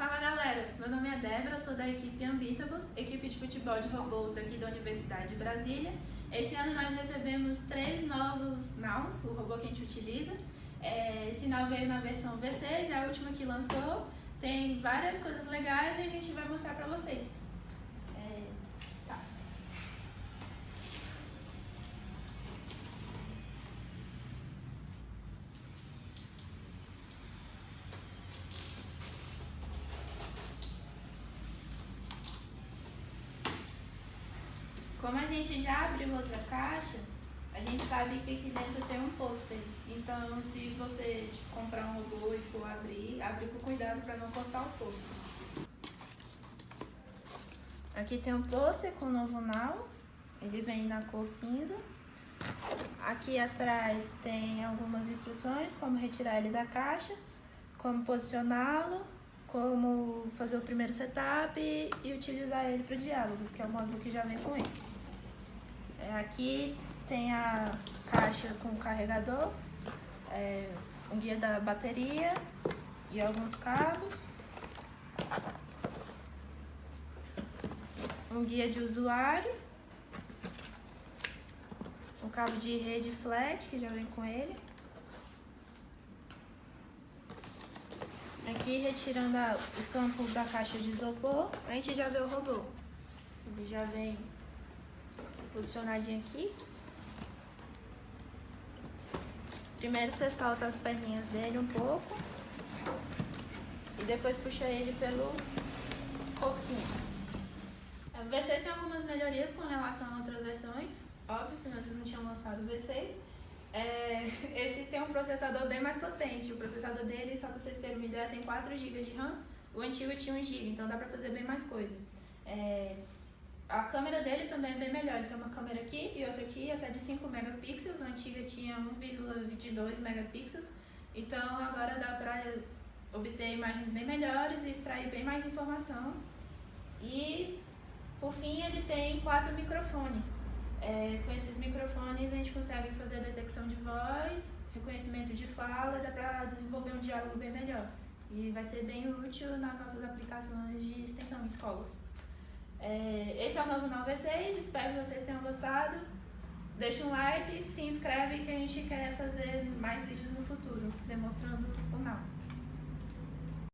Fala galera, meu nome é Débora, sou da equipe Ambitable, equipe de futebol de robôs daqui da Universidade de Brasília. Esse ano nós recebemos 3 novos NAUs, o robô que a gente utiliza. Esse NAU veio na versão V6, é a última que lançou. Tem várias coisas legais e a gente vai mostrar pra vocês. Tá. Como a gente já abriu outra caixa, a gente sabe que aqui dentro tem um pôster. Então, se você comprar um robô e for abrir, abre com cuidado para não cortar o pôster. Aqui tem um pôster com o novo NAU, ele vem na cor cinza. Aqui atrás tem algumas instruções, como retirar ele da caixa, como posicioná-lo, como fazer o primeiro setup e utilizar ele para o diálogo, que é o módulo que já vem com ele. Aqui tem a caixa com o carregador, um guia da bateria e alguns cabos, um guia de usuário, um cabo de rede flat que já vem com ele. Aqui, retirando o tampo da caixa de isopor, a gente já vê o robô. Ele já vem posicionadinho aqui. Primeiro você solta as perninhas dele um pouco e depois puxa ele pelo corpinho. O V6 tem algumas melhorias com relação a outras versões, óbvio, senão eles não tinham lançado o V6. Esse tem um processador bem mais potente. O processador dele, só para vocês terem uma ideia, tem 4 GB de RAM. O antigo tinha 1 GB, então dá para fazer bem mais coisa. A câmera dele também é bem melhor. Ele tem uma câmera aqui e outra aqui. Essa é de 5 megapixels, a antiga tinha 1,22 megapixels. Então agora dá para obter imagens bem melhores e extrair bem mais informação. E por fim ele tem 4 microfones. Com esses microfones a gente consegue fazer a detecção de voz, reconhecimento de fala, e dá para desenvolver um diálogo bem melhor. E vai ser bem útil nas nossas aplicações de extensão em escolas. Esse é o novo NAU V6, espero que vocês tenham gostado. Deixa um like, se inscreve que a gente quer fazer mais vídeos no futuro, demonstrando o NAU.